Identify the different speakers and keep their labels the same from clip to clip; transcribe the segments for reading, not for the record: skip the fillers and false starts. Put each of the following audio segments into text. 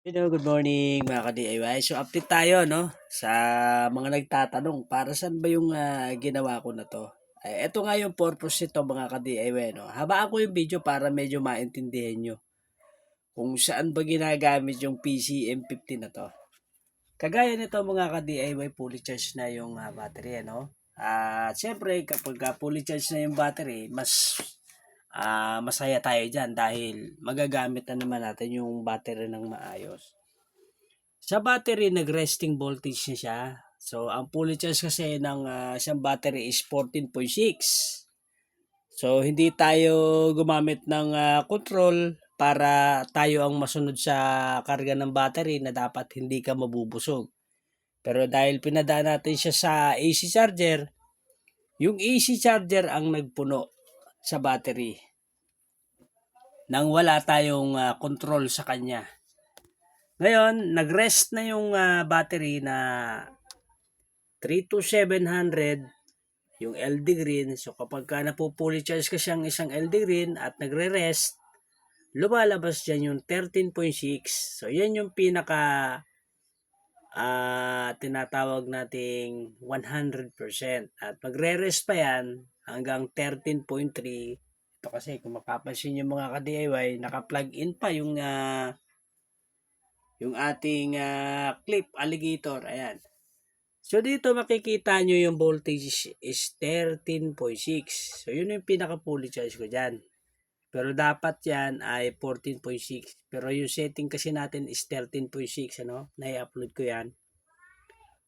Speaker 1: Hello, good morning mga ka-DIY. So update tayo no sa mga nagtatanong para saan ba yung ginawa ko na to. Ito nga yung purpose nito mga ka-DIY no. Habaan ko yung video para medyo maintindihan nyo kung saan ba ginagamit yung PCM50 na to. Kagaya nito mga ka-DIY, fully charge na yung battery no. At syempre kapag fully charge na yung battery, masaya tayo dyan dahil magagamit na naman natin yung battery ng maayos. Sa battery, nag-resting voltage na siya. So, ang fully charge kasi ng isang battery is 14.6. So, hindi tayo gumamit ng control para tayo ang masunod sa karga ng battery na dapat hindi ka mabubusog. Pero dahil pinadaan natin siya sa AC charger, yung AC charger ang nagpuno sa battery nang wala tayong control sa kanya. Ngayon, nag-rest na yung battery na 32700 yung LD green. So kapag ka napupuli charge ka siyang isang LD green at nagre-rest, lumalabas dyan yung 13.6. So yan yung pinaka tinatawag nating 100%. At magre-rest pa yan hanggang 13.3. Ito kasi kung mapapansin yung mga ka-DIY, naka-plug in pa yung ating clip alligator. Ayan. So dito makikita nyo yung voltage is 13.6. So yun yung pinaka fully charge ko dyan. Pero dapat yan ay 14.6. Pero yung setting kasi natin is 13.6. Ano? Nai-upload ko yan.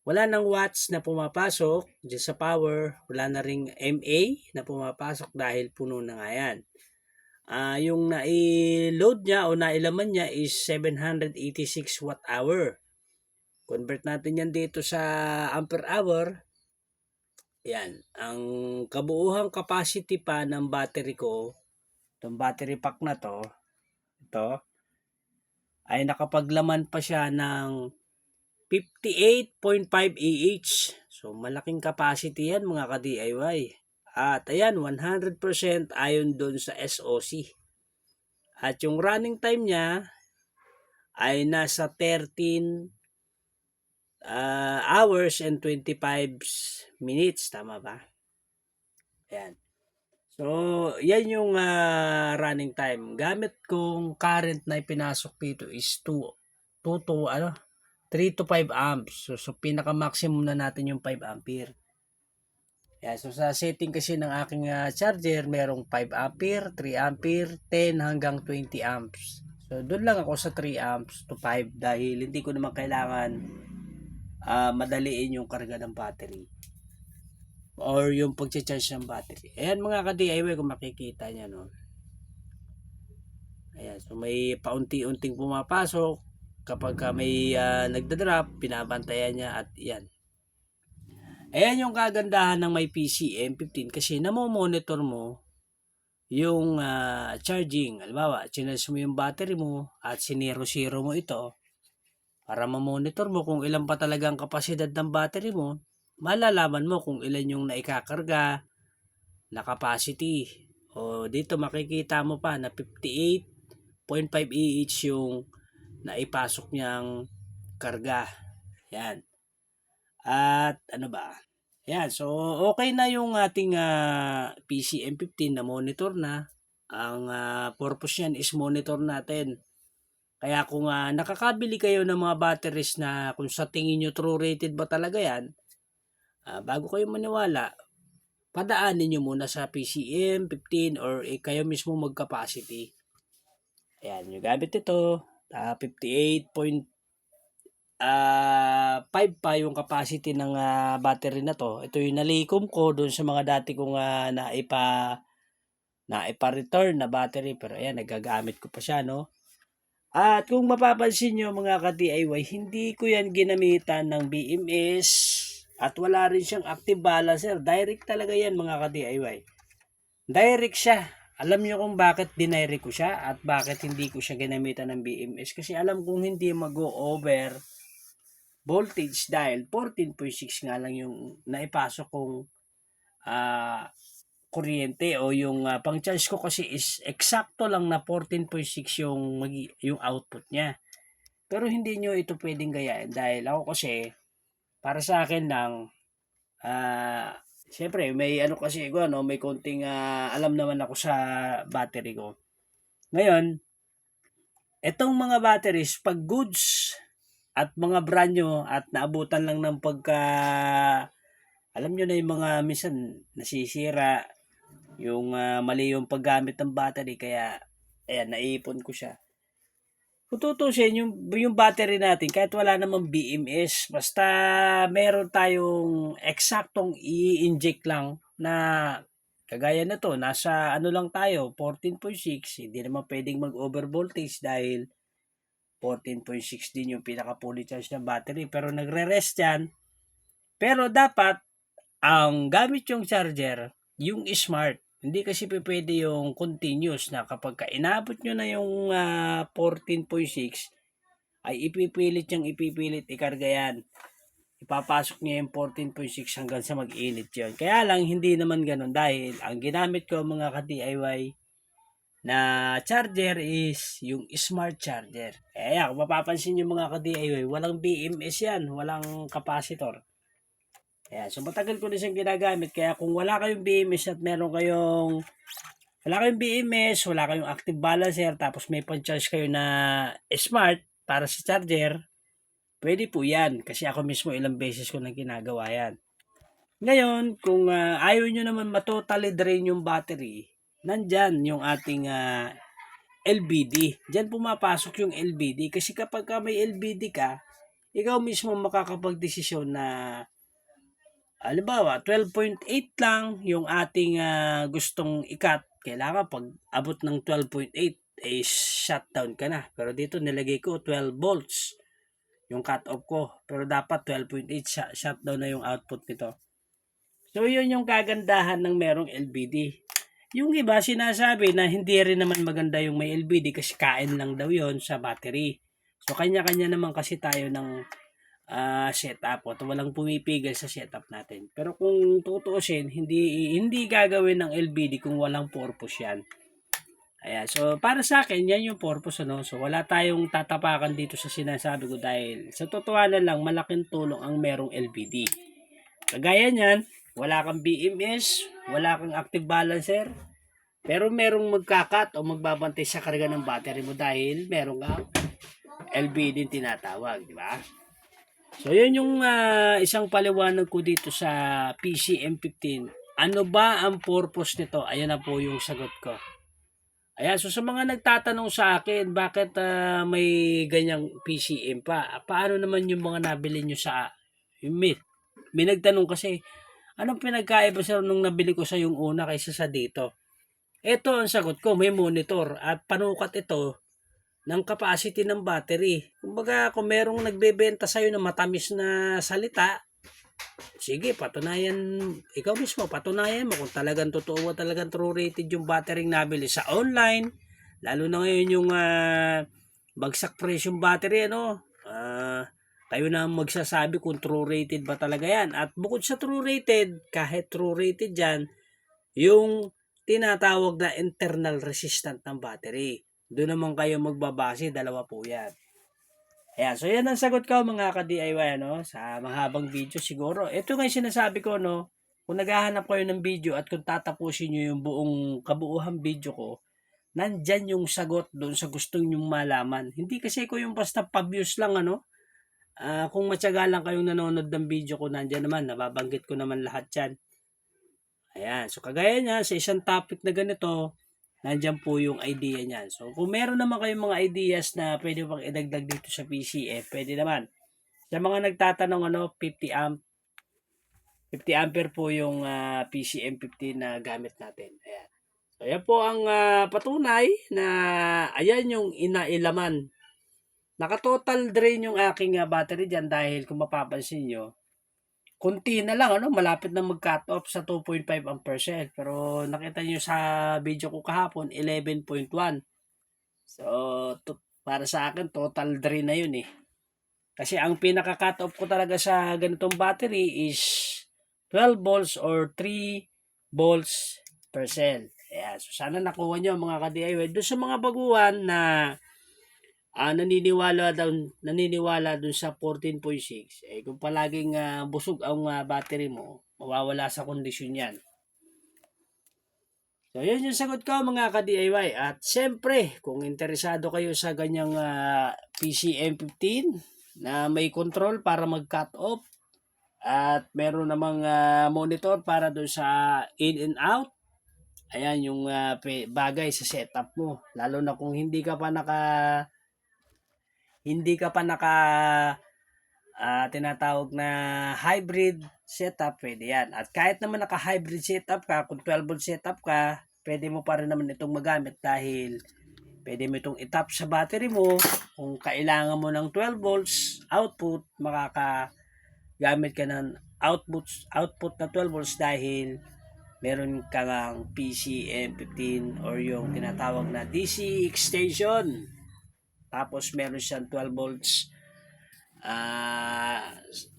Speaker 1: Wala nang watts na pumapasok dyan sa power. Wala na ring MA na pumapasok dahil puno na nga yan. Yung nai-load niya o nailaman niya is 786 watt hour. Convert natin yan dito sa ampere hour. Yan. Ang kabuuhang capacity pa ng battery ko, itong battery pack na to, ito, ay nakapaglaman pa siya ng 58.5 Ah. So, malaking capacity yan mga ka-DIY. At ayan, 100% ayon doon sa SOC. At yung running time niya ay nasa 13 hours and 25 minutes. Tama ba? Ayan. So, yan yung running time. Gamit kong current na ipinasok dito is 3 to 5 amps. So pinaka-maximum na natin yung 5 ampere. Ayan. So, sa setting kasi ng aking charger, merong 5 ampere, 3 ampere, 10 hanggang 20 amps. So, doon lang ako sa 3 amps to 5 dahil hindi ko naman kailangan madaliin yung karga ng battery or yung pag-charge ng battery. Ayan mga ka-DIY kung makikita nyo no. Ayan, so may paunti-unting pumapasok kapag may nagda-drop, pinabantayan niya at yan. Ayan yung kagandahan ng may PCM15 kasi namo-monitor mo yung charging. Halimbawa, chinarge mo yung battery mo at sinero-zero mo ito para ma-monitor mo kung ilan pa talagang kapasidad ng battery mo. Malalaman mo kung ilan yung naikakarga na capacity. O dito makikita mo pa na 58.5 Ah yung naipasok niyang karga. Yan. At ano ba? Yan. So okay na yung ating PCM15 na monitor na. Ang purpose niyan is monitor natin. Kaya kung nakakabili kayo ng mga batteries na kung sa tingin nyo true rated ba talaga yan, bago kayo maniwala, padaanin nyo muna sa PCM 15 or kayo mismo mag-capacity. Ayan, yung gamit ito, 58.5 pa yung capacity ng battery na to. Ito yung nalikom ko doon sa mga dati kong naipa-return na battery. Pero ayan, nagagamit ko pa siya, no? At kung mapapansin nyo mga ka-DIY, hindi ko yan ginamitan ng BMS at wala rin siyang active balancer. Direct talaga yan mga ka-DIY. Direct siya. Alam nyo kung bakit dinirect ko siya at bakit hindi ko siya ginamitan ng BMS. Kasi alam kong hindi mag-over voltage dahil 14.6 nga lang yung naipasok kong kuryente o yung pang-charge ko kasi is eksakto lang na 14.6 yung output niya. Pero hindi nyo ito pwedeng gayahin dahil ako kasi, para sa akin lang, siyempre may ano kasi ko, ano, may konting alam naman ako sa battery ko. Ngayon, etong mga batteries, pag goods at mga brand nyo at naabutan lang ng pagka, alam nyo na yung mga minsan nasisira, yung mali yung paggamit ng battery, kaya ayan, naipon ko siya. Kung tutusin, yung battery natin, kahit wala namang BMS, basta meron tayong eksaktong i-inject lang na kagaya na to, nasa ano lang tayo, 14.6, hindi naman pwedeng mag-over voltage dahil 14.6 din yung pinaka-fully charge ng battery. Pero nagre-rest yan. Pero dapat, ang gamit yung charger, yung smart. Hindi kasi pwede yung continuous na kapag inabot nyo na yung 14.6, ay ipipilit ikarga yan. Ipapasok niya yung 14.6 hanggang sa mag-init yun. Kaya lang, hindi naman ganun dahil ang ginamit ko mga ka-DIY na charger is yung smart charger. Kaya kung mapapansin nyo mga ka-DIY, walang BMS yan, walang capacitor. Ayan, so matagal ko na siyang ginagamit. Kaya kung wala kayong BMS at wala kayong BMS, wala kayong active balancer, tapos may pan-charge kayo na smart para sa charger, pwede po yan. Kasi ako mismo ilang beses ko na ginagawa yan. Ngayon, kung ayaw nyo naman matotally drain yung battery, nandyan yung ating LBD. Diyan pumapasok yung LBD. Kasi kapag may LBD ka, ikaw mismo makakapag-desisyon na halimbawa 12.8 lang yung ating gustong ikat. Kailangan pag abot ng 12.8 ay shutdown ka na. Pero dito nilagay ko 12 volts yung cut off ko. Pero dapat 12.8 shutdown na yung output nito. So yun yung kagandahan ng merong LBD. Yung iba sinasabi na hindi rin naman maganda yung may LBD kasi kain lang daw yon sa battery. So kanya-kanya naman kasi tayo ng setup o walang pumipigil sa setup natin. Pero kung tutuusin, hindi gagawin ng LBD kung walang purpose yan. Ayan, so para sa akin, yan yung purpose, ano? So wala tayong tatapakan dito sa sinasabi ko dahil sa totohanan lang, malaking tulong ang merong LBD. Kagaya niyan, wala kang BMS, wala kang active balancer, pero merong magkakat o magbabantay sa karga ng battery mo dahil merong LBD tinatawag, di ba? So, yun yung isang paliwanag ko dito sa PCM15. Ano ba ang purpose nito? Ayan na po yung sagot ko. Ayan, so sa mga nagtatanong sa akin, bakit may ganyang PCM pa? Paano naman yung mga nabili nyo sa may nagtanong kasi, anong pinagkaiba sa nung nabili ko sa yung una kaysa sa dito? Ito ang sagot ko, may monitor at panukat ito ng capacity ng battery. Kumbaga, kung merong nagbebenta sa'yo na matamis na salita, sige, patunayan, ikaw mismo, patunayan mo kung talagang totoo o talagang true rated yung battery nabili sa online. Lalo na ngayon yung bagsak presyong battery, ano, tayo na magsasabi kung true rated ba talaga yan. At bukod sa true rated, kahit true rated yan, yung tinatawag na internal resistant ng battery. Doon naman kayo magbabase, dalawa po yan. Ayan, so yan ang sagot ko mga ka-DIY, no? Sa mahabang video siguro. Ito nga yung sinasabi ko, no? Kung naghahanap kayo ng video at kung tatapusin nyo yung buong kabuuhang video ko, nandyan yung sagot doon sa gustong nyong malaman. Hindi kasi ko yung basta pa-views lang, ano? Kung matyaga lang kayong nanonood ng video ko, nandyan naman, nababanggit ko naman lahat yan. Ayan, so kagaya niya, sa isang topic na ganito, nandyan po yung idea niyan. So, kung meron naman kayong mga ideas na pwede pang idagdag dito sa PCF, pwede naman. Sa mga nagtatanong, 50 ampere po yung PCM15 na gamit natin. Ayan. So, yan po ang patunay na ayan yung inailaman. Naka-total drain yung aking battery dyan dahil kung mapapansin nyo, kunti na lang, malapit na mag-cut off sa 2.5 ampere cell. Pero nakita niyo sa video ko kahapon, 11.1. So, para sa akin, total drain na yun eh. Kasi ang pinaka-cut off ko talaga sa ganitong battery is 12 volts or 3 volts per cell. Ayan. So, sana nakuha nyo mga ka-DIY. Doon sa mga baguhan na naniniwala dun sa 14.6, eh kung palaging busog ang battery mo, mawawala sa kondisyon yan. So, yun yung sagot ko mga ka-DIY. At syempre, kung interesado kayo sa ganyang PCM15 na may control para mag-cut off at meron namang monitor para doon sa in and out, ayan yung bagay sa setup mo. Lalo na kung hindi ka pa naka tinatawag na hybrid setup, pwede yan. At kahit naman naka-hybrid setup ka, kung 12 volt setup ka, pwede mo pa rin naman itong magamit dahil pwede mo itong itap sa battery mo. Kung kailangan mo ng 12 volts output, makakagamit ka ng output na 12 volts dahil meron kang PCM15 or yung tinatawag na DC extension. Tapos meron siyang 12 volts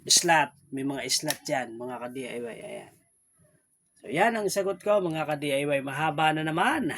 Speaker 1: slot. May mga slot yan, mga ka-DIY. Ayan. So, yan ang sagot ko, mga ka-DIY. Mahaba na naman.